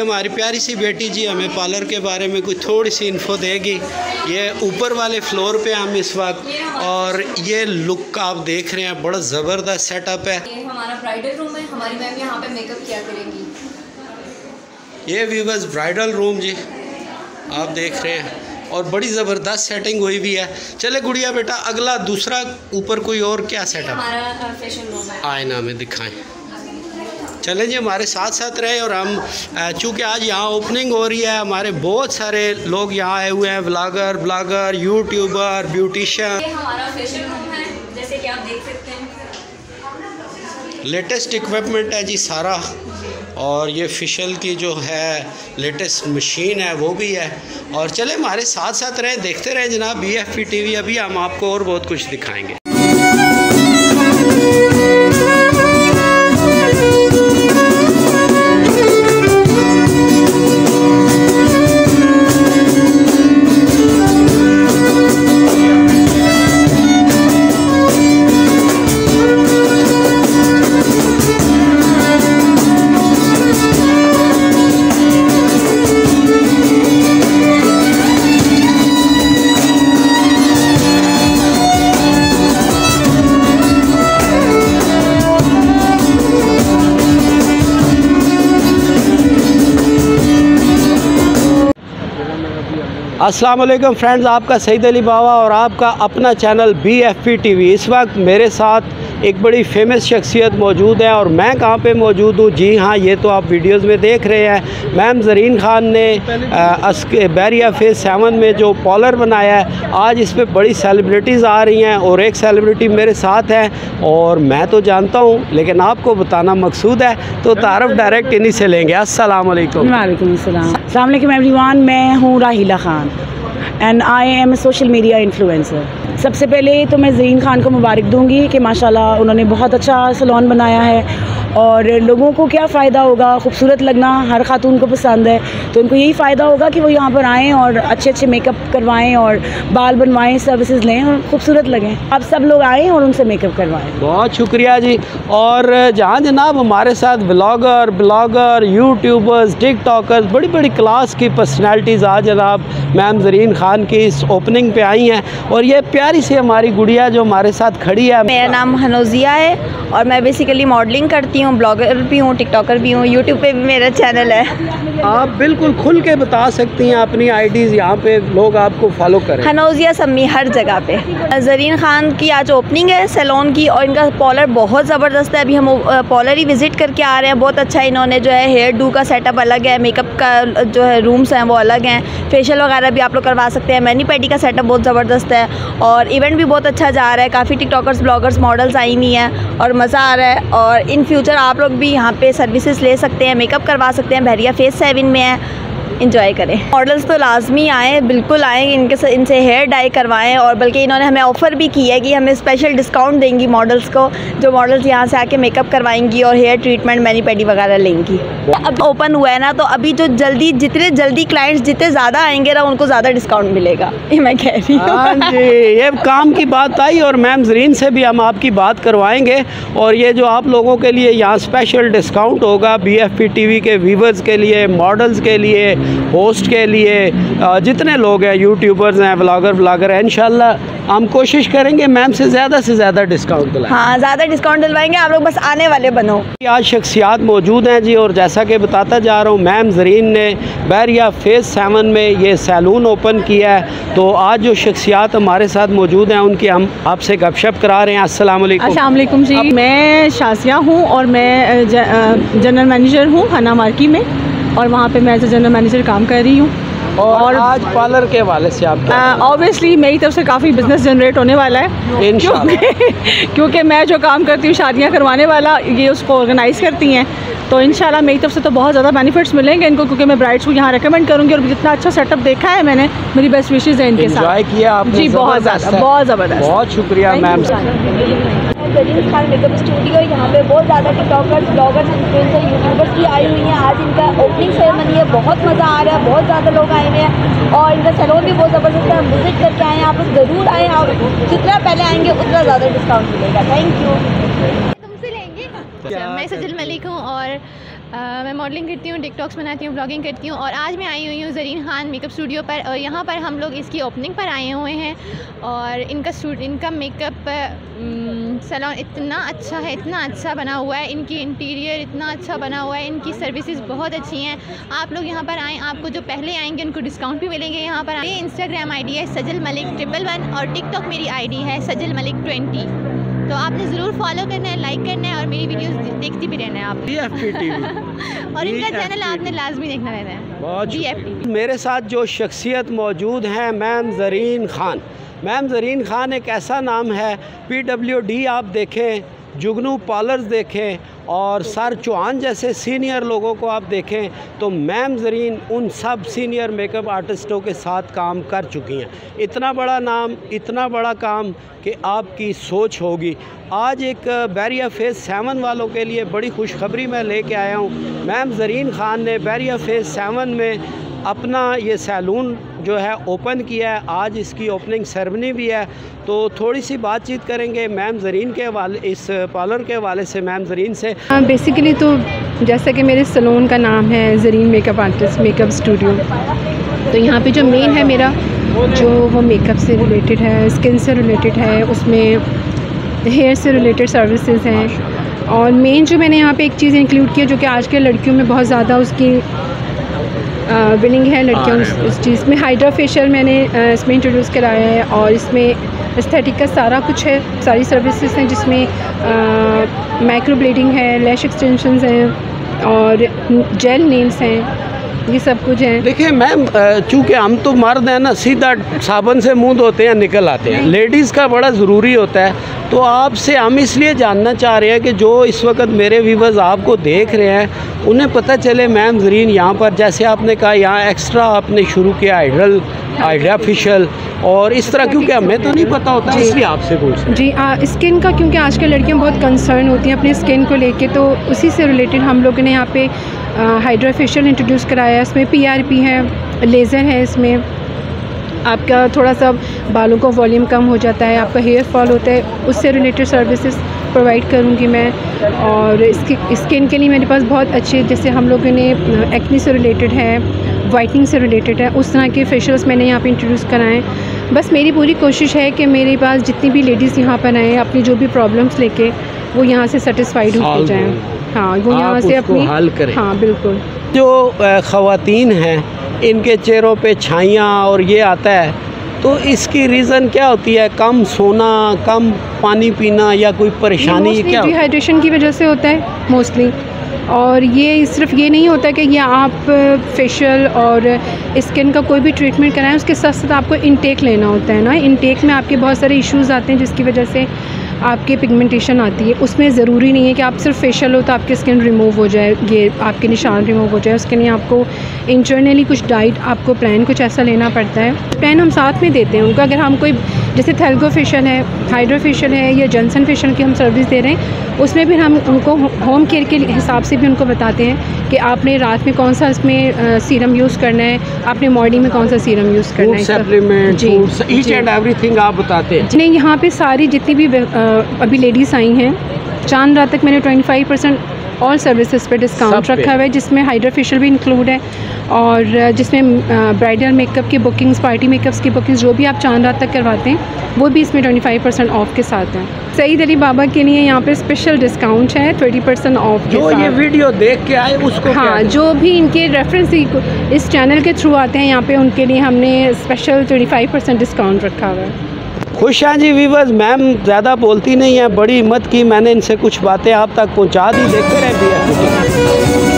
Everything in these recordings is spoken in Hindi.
हमारी प्यारी सी बेटी जी हमें पार्लर के बारे में कुछ थोड़ी सी इन्फो देगी। ये ऊपर वाले फ्लोर पे हम इस वक्त, और ये लुक आप देख रहे हैं, बड़ा ज़बरदस्त सेटअप है। ये हमारा ब्राइडल रूम है, हमारी मैम यहाँ पे मेकअप किया करेंगी। ये व्यूवर्स ब्राइडल रूम जी आप देख रहे हैं, और बड़ी ज़बरदस्त सेटिंग हुई भी है। चले गुड़िया बेटा अगला दूसरा ऊपर कोई और क्या सेटअप? हमारा फैशन रूम है, आईना में दिखाएं। चलें जी हमारे साथ साथ रहे। और हम चूँकि आज यहाँ ओपनिंग हो रही है, हमारे बहुत सारे लोग यहाँ आए हुए हैं, ब्लॉगर, यूट्यूबर, ब्यूटिशियन। ये हमारा फैशन रूम है, जैसे कि आप देख सकते हैं। लेटेस्ट इक्विपमेंट है जी सारा, और ये फेशियल की जो है लेटेस्ट मशीन है वो भी है। और चले हमारे साथ साथ रहे, देखते रहे जनाब BFP TV। अभी हम आपको और बहुत कुछ दिखाएंगे। अस्सलाम वालेकुम फ्रेंड्स, आपका सईद अली बावा और आपका अपना चैनल BFP TV। इस वक्त मेरे साथ एक बड़ी फेमस शख्सियत मौजूद है और मैं कहाँ पे मौजूद हूँ? जी हाँ, ये तो आप वीडियोस में देख रहे हैं। मैम ज़रीन ख़ान ने बैरिया फेज़ 7 में जो पॉलर बनाया है, आज इस पर बड़ी सेलिब्रिटीज़ आ रही हैं और एक सेलिब्रिटी मेरे साथ है और मैं तो जानता हूँ लेकिन आपको बताना मकसूद है, तो तारफ़ डायरेक्ट इन्हीं से लेंगे। अस्सलाम वालेकुम। वालेकुम अस्सलाम। अस्सलाम वालेकुम एवरीवन, मैं हूँ Rahila Khan and I am a social media influencer. सबसे पहले तो मैं ज़रीन ख़ान को मुबारक दूंगी कि माशाल्लाह उन्होंने बहुत अच्छा सैलून बनाया है और लोगों को क्या फ़ायदा होगा, खूबसूरत लगना हर ख़ातून को पसंद है, तो उनको यही फ़ायदा होगा कि वो यहाँ पर आएँ और अच्छे अच्छे मेकअप करवाएं और बाल बनवाएं, सर्विसेज लें और खूबसूरत लगें। आप सब लोग आएँ और उनसे मेकअप करवाएं। बहुत शुक्रिया जी। और जहाँ जनाब हमारे साथ ब्लॉगर, यूट्यूबर्स, टिकटॉकर्स, बड़ी बड़ी क्लास की पर्सनैलिटीज़ आज जनाब मैम ज़रीन ख़ान की इस ओपनिंग पे आई हैं और ये प्यारी सी हमारी गुड़िया जो हमारे साथ खड़ी है। मेरा नाम हनोजिया है और मैं बेसिकली मॉडलिंग करती हूँ, ब्लॉगर भी हूँ, टिकटॉकर भी हूँ, यूट्यूब पे भी मेरा चैनल है। आप बिल्कुल खुल के बता सकती हैं अपनी आईडीज़, यहाँ पे लोग आपको फॉलो करें। हनोजिया सम्मी हर जगह पे। ज़रीन ख़ान की आज ओपनिंग है सैलून की और इनका पॉलर बहुत ज़बरदस्त है। अभी हम पॉलर ही विज़िट करके आ रहे हैं। बहुत अच्छा इन्होंने जो है हेयर डू का सेटअप अलग है, मेकअप का जो है रूम्स हैं वो अलग हैं, फेशियल वगैरह भी आप लोग करवा सकते हैं। मैनी पेडी का सेटअप बहुत ज़बरदस्त है और इवेंट भी बहुत अच्छा जा रहा है। काफ़ी टिकटॉकर्स, ब्लॉगर्स, मॉडल्स आई हुई हैं और मज़ा आ रहा है। और इन फ्यूचर आप लोग भी यहाँ पे सर्विसेज ले सकते हैं, मेकअप करवा सकते हैं। बैरिया फेज़ 7 में है, इंजॉय करें। मॉडल्स तो लाजमी आएँ, बिल्कुल आएँ, इनसे हेयर डाई करवाएं और बल्कि इन्होंने हमें ऑफ़र भी की है कि हमें स्पेशल डिस्काउंट देंगी मॉडल्स को, जो मॉडल्स यहाँ से आके मेकअप करवाएंगी और हेयर ट्रीटमेंट, मैनी पेडी वगैरह लेंगी। अब ओपन हुआ है ना, तो अभी जो जितने जल्दी क्लाइंट्स जितने ज़्यादा आएंगे ना, उनको ज़्यादा डिस्काउंट मिलेगा, ये मैं कह रही हूँ। हाँ जी, ये काम की बात आई और मैम ज़रीन से भी हम आपकी बात करवाएंगे और ये जो आप लोगों के लिए यहाँ स्पेशल डिस्काउंट होगा BFP TV के व्यूवर्स के लिए, मॉडल्स के लिए, होस्ट के लिए, जितने लोग हैं, यूट्यूबर्स हैं, ब्लॉगर हैं, इंशाल्लाह हम कोशिश करेंगे मैम से ज़्यादा डिस्काउंट दिलाएं। हाँ, ज़्यादा डिस्काउंट दिलवाएंगे, आप लोग बस आने वाले बनो। आज शख्सियात मौजूद हैं जी और जैसा कि बताता जा रहा हूँ, मैम ज़रीन ने बैरिया फेज़ 7 में ये सैलून ओपन किया है, तो आज जो शख्सियात हमारे साथ मौजूद हैं उनकी हम आपसे गपशप करा रहे हैं। अस्सलाम वालेकुम। अस्सलाम वालेकुम जी। मैं शासिया हूँ और मैं जनरल मैनेजर हूँ हना मार्की में और वहाँ पे मैं एज ए जनरल मैनेजर काम कर रही हूँ। और आज पार्लर के हवाले से आप ऑब्वियसली मेरी तरफ से काफ़ी बिजनेस जनरेट होने वाला है, क्योंकि मैं जो काम करती हूँ शादियाँ करवाने वाला, ये उसको ऑर्गेनाइज़ करती हैं, तो इंशाल्लाह मेरी तरफ से तो बहुत ज़्यादा बेनिफिट्स मिलेंगे इनको, क्योंकि मैं ब्राइड्स को यहाँ रेकमेंड करूँगी और जितना अच्छा सेटअप देखा है मैंने, मेरी बेस्ट विशेज़ है इनके साथ। एंजॉय किया आपने? जी बहुत ज़्यादा, बहुत ज़बरदस्त। बहुत शुक्रिया ma'am. Zareen Khan makeup studio, यहाँ पे बहुत ज़्यादा टिकटॉकर्स, ब्लॉगर्स, इन्फ्लुएंसर, यूट्यूबर्स की आई हुई हैं। आज इनका ओपनिंग सेरेमनी है, बहुत मज़ा आ रहा है, बहुत ज़्यादा लोग आए हुए हैं और इनका सैलून भी बहुत ज़बरदस्त है। विजिट करके आएँ, आप लोग ज़रूर आएँ और जितना पहले आएंगे उतना ज़्यादा डिस्काउंट मिलेगा। Thank you. तुमसे लेंगे। मैं सजल मलिक हूँ और मैं मॉडलिंग करती हूँ, टिकटॉक्स बनाती हूँ, ब्लॉगिंग करती हूँ और आज मैं आई हुई हूँ ज़रीन ख़ान मेकअप स्टूडियो पर और यहाँ पर हम लोग इसकी ओपनिंग पर आए हुए हैं और इनका मेकअप सैलून इतना अच्छा है, इतना अच्छा बना हुआ है, इनकी इंटीरियर इतना अच्छा बना हुआ है, इनकी सर्विसेज बहुत अच्छी हैं। आप लोग यहाँ पर आएँ, आपको जो पहले आएंगे उनको डिस्काउंट भी मिलेंगे। यहाँ पर आए। इंस्टाग्राम आईडी है सजल मलिक 111 और टिकटॉक मेरी आईडी है सजल मलिक 20, तो आपने ज़रूर फॉलो करना है, लाइक करना है और मेरी वीडियोस देखती भी रहना है आप। BFP TV और इनका चैनल आपने लाजमी देखना रहना है। बहुत BFP। मेरे साथ जो शख्सियत मौजूद हैं मैम ज़रीन ख़ान। मैम ज़रीन ख़ान एक ऐसा नाम है, PWD आप देखें, जुगनू पार्लर्स देखें और सर चौहान जैसे सीनियर लोगों को आप देखें, तो मैम ज़रीन उन सब सीनियर मेकअप आर्टिस्टों के साथ काम कर चुकी हैं। इतना बड़ा नाम, इतना बड़ा काम कि आपकी सोच होगी। आज एक बैरिया फेज़ 7 वालों के लिए बड़ी खुशखबरी मैं लेके आया हूँ। मैम ज़रीन ख़ान ने बैरिया फेज़ 7 में अपना ये सैलून जो है ओपन किया है। आज इसकी ओपनिंग सेरेमनी भी है, तो थोड़ी सी बातचीत करेंगे मैम ज़रीन के हवाले, इस पार्लर के हवाले से। मैम ज़रीन से बेसिकली तो जैसा कि मेरे सैलून का नाम है Zareen makeup artist makeup studio, तो यहाँ पे जो मेन है मेरा जो वो मेकअप से रिलेटेड है, स्किन से रिलेटेड है, उसमें हेयर से रिलेटेड सर्विसेज हैं और मेन जो मैंने यहाँ पे एक चीज़ इंक्लूड की है जो कि आज के लड़कियों में बहुत ज़्यादा उसकी विलिंग है लड़कियाँ उस चीज़ में। हाइड्रा फेशियल मैंने इसमें इंट्रोड्यूस कराया है और इसमें एस्थेटिक का सारा कुछ है, सारी सर्विसेज हैं जिसमें माइक्रो ब्लेडिंग है, लैश एक्सटेंशंस हैं और जेल नेल्स हैं, ये सब कुछ है। देखिए मैम, चूँकि हम तो मर्द हैं ना, सीधा साबुन से मुंह धोते हैं निकल आते हैं, लेडीज़ का बड़ा ज़रूरी होता है। तो आपसे हम इसलिए जानना चाह रहे हैं कि जो इस वक्त मेरे व्यूवर्स आपको देख रहे हैं उन्हें पता चले मैम ज़रीन यहाँ पर, जैसे आपने कहा यहाँ एक्स्ट्रा आपने शुरू किया हाइड्रा फेशियल और इस तरह, क्योंकि हमें तो नहीं पता होता इसलिए आपसे पूछ जी। स्किन का, क्योंकि आजकल लड़कियाँ बहुत कंसर्न होती हैं अपने स्किन को लेके, तो उसी से रिलेटेड हम लोगों ने यहाँ पे हाइड्रा फेशियल इंट्रोड्यूस कराया है। इसमें PRP है, लेज़र है, इसमें आपका थोड़ा सा बालों का वॉल्यूम कम हो जाता है, आपका हेयर फॉल होता है, उससे रिलेटेड सर्विसेज प्रोवाइड करूँगी मैं। और इसकी स्किन के लिए मेरे पास बहुत अच्छे, जैसे हम लोगों ने एक्ने से रिलेटेड है, वाइटनिंग से रिलेटेड है, उस तरह के फेशियल्स मैंने यहाँ पे इंट्रोड्यूस कराएँ। बस मेरी पूरी कोशिश है कि मेरे पास जितनी भी लेडीज़ यहाँ पर आएँ अपनी जो भी प्रॉब्लम्स लेके वो यहाँ से सेटिस्फाइड होते जाएँ। हाँ, वो यहाँ से अपनी हल करें। हाँ बिल्कुल। जो ख़वातीन हैं इनके चेहरों पे छाइयाँ और ये आता है, तो इसकी रीज़न क्या होती है? कम सोना, कम पानी पीना या कोई परेशानी? क्या डिहाइड्रेशन की वजह से होता है मोस्टली। और ये सिर्फ ये नहीं होता कि ये आप फेशियल और स्किन का कोई भी ट्रीटमेंट कराएं, उसके साथ साथ आपको इनटेक लेना होता है ना। इनटेक में आपके बहुत सारे इश्यूज़ आते हैं जिसकी वजह से आपके पिगमेंटेशन आती है। उसमें ज़रूरी नहीं है कि आप सिर्फ फेशियल हो तो आपकी स्किन रिमूव हो जाए, ये आपके निशान रिमूव हो जाए। उसके लिए आपको इंटरनली कुछ डाइट, आपको प्लान कुछ ऐसा लेना पड़ता है। प्लान हम साथ में देते हैं उनको। अगर हम कोई जैसे थैल्गो फेशियल है, हाइड्रा फेशियल है या जॉनसन फेशियल की हम सर्विस दे रहे हैं, उसमें भी हम उनको होम केयर के हिसाब से भी उनको बताते हैं कि आपने रात में कौन सा इसमें सीरम यूज़ करना है, आपने मॉर्निंग में कौन सा सीरम यूज़ करना है, सप्लीमेंट, जी, ईच एंड एवरीथिंग आप बताते हैं। नहीं, यहाँ पे सारी जितनी भी अभी लेडीज़ आई हैं, चांद रात तक मैंने 25% ऑल सर्विसेज पे डिस्काउंट रखा हुआ है, जिसमें हाइड्रा फेशियल भी इंक्लूड है और जिसमें ब्राइडल मेकअप की बुकिंग्स, पार्टी मेकअप्स की बुकिंग्स जो भी आप चांद रात तक करवाते हैं वो भी इसमें 25% ऑफ के साथ है। सईद अली बाबा के लिए यहाँ पे स्पेशल डिस्काउंट है 30% ऑफ के साथ। जो ये वीडियो देख के आए उसको, हाँ, जो भी इनके रेफरेंस इस चैनल के थ्रू आते हैं यहाँ पे, उनके लिए हमने स्पेशल 25% डिस्काउंट रखा हुआ है। खुश हैं जी व्यूअर्स। मैम ज़्यादा बोलती नहीं है, बड़ी हिम्मत की, मैंने इनसे कुछ बातें आप तक पहुंचा दी। देखते रहती है।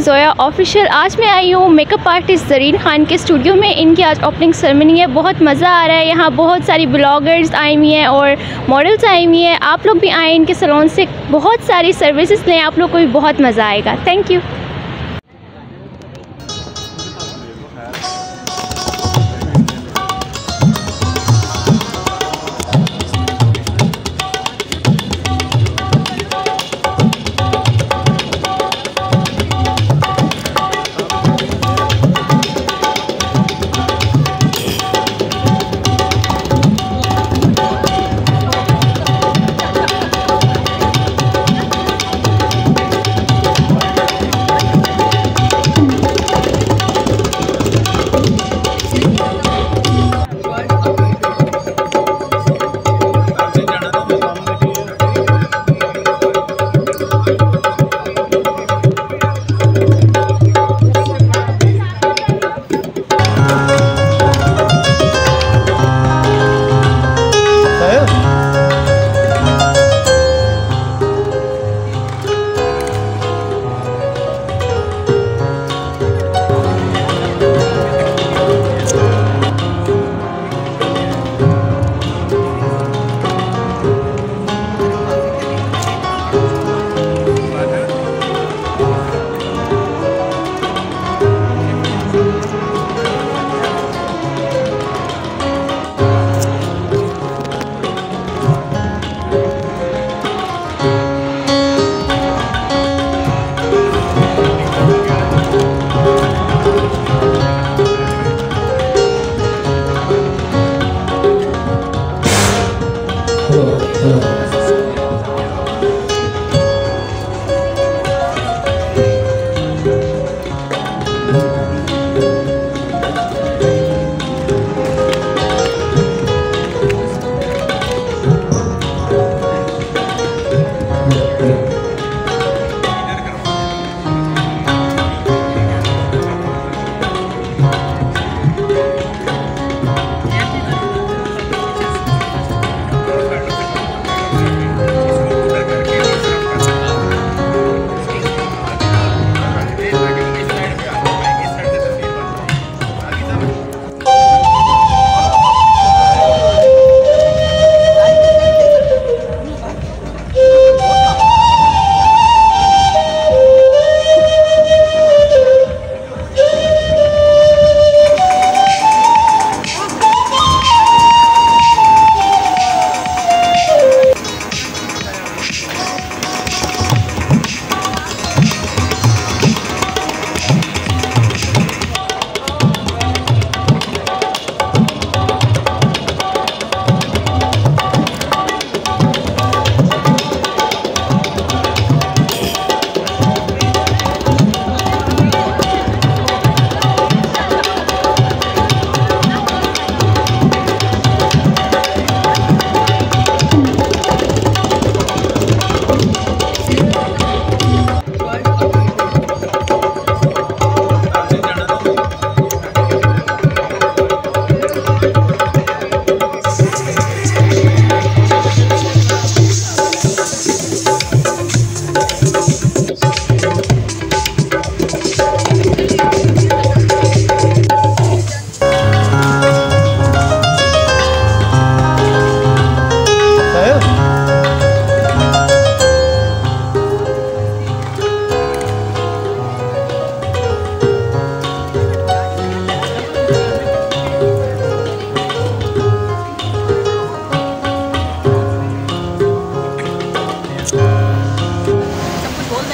जोया ऑफिशियल। आज मैं आई हूँ मेकअप आर्टिस्ट ज़रीन खान के स्टूडियो में। इनकी आज ओपनिंग सेरेमनी है, बहुत मज़ा आ रहा है। यहाँ बहुत सारी ब्लॉगर्स आई हुई हैं और मॉडल्स आई हुई हैं। आप लोग भी आएँ इनके सैलून से, बहुत सारी सर्विसेज लें, आप लोग को भी बहुत मज़ा आएगा। Thank you.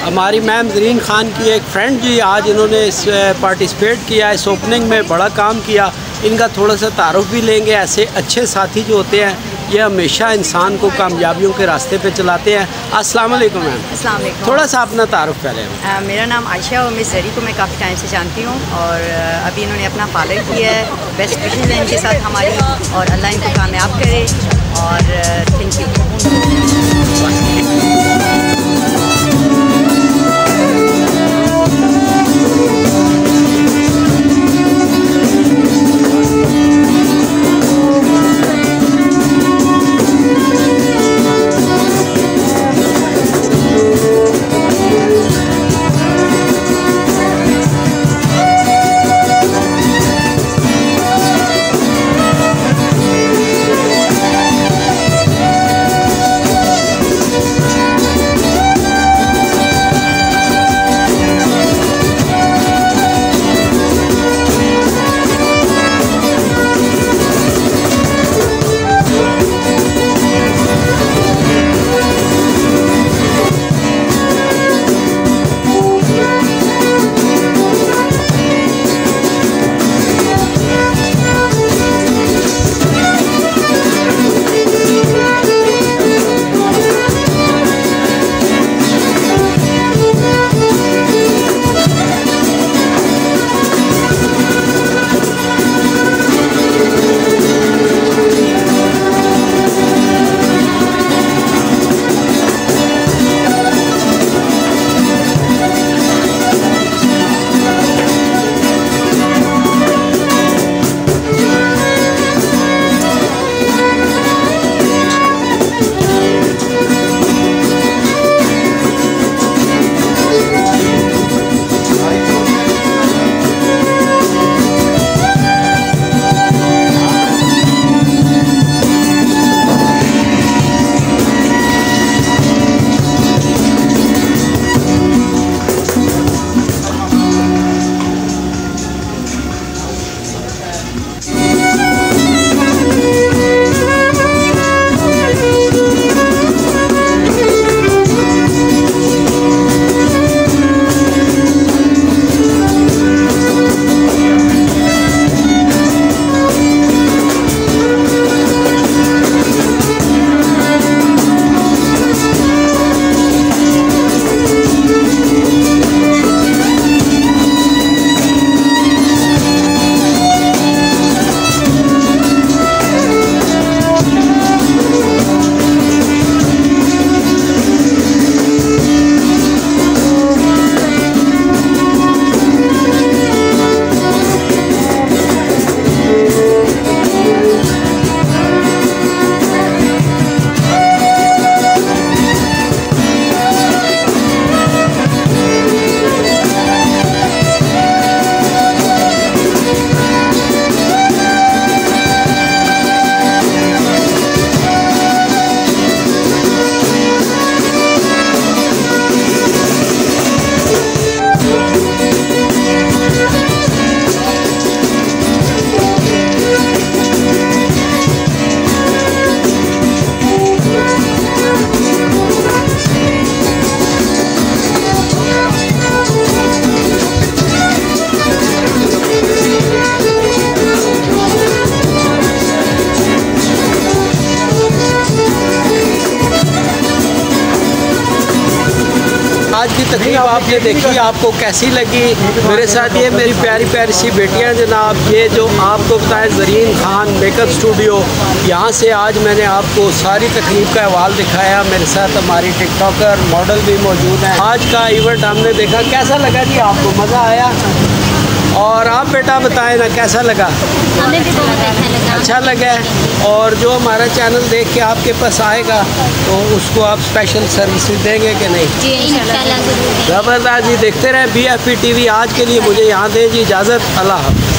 हमारी मैम ज़रीन खान की एक फ्रेंड जी आज इन्होंने इस पार्टिसिपेट किया, इस ओपनिंग में बड़ा काम किया। इनका थोड़ा सा तारुफ भी लेंगे। ऐसे अच्छे साथी जो होते हैं ये हमेशा इंसान को कामयाबियों के रास्ते पे चलाते हैं। अस्सलाम वालेकुम मैम। अस्सलाम वालेकुम। थोड़ा सा अपना तारुफ पहले। मेरा नाम आयशा और मिस ज़री को मैं काफ़ी टाइम से जानती हूँ और अभी इन्होंने अपना पार्लर किया है। बेस्ट विशेज़ हैं इनके साथ हमारी और अल्लाह इनको कामयाब करे और थैंक यू। तकलीफ आपने देखी, आपको कैसी लगी? मेरे साथ ये मेरी प्यारी प्यारी सी बेटियां जनाब, ये जो आपको बताएं ज़रीन खान मेकअप स्टूडियो, यहाँ से आज मैंने आपको सारी तकलीफ का अहवाल दिखाया। मेरे साथ हमारी टिकटॉकर मॉडल भी मौजूद हैं। आज का इवेंट हमने देखा, कैसा लगा जी आपको? मज़ा आया? और आप बेटा बताएं ना, कैसा लगा? हमें भी बहुत अच्छा लगा है। और जो हमारा चैनल देख के आपके पास आएगा तो उसको आप स्पेशल सर्विस देंगे कि नहीं? जी इंशाल्लाह ज़रूर। ज़बरदस्त जी। देखते रहें BFP TV। आज के लिए मुझे यहाँ दें जी इजाज़त। अल्लाह हाफ़िज़।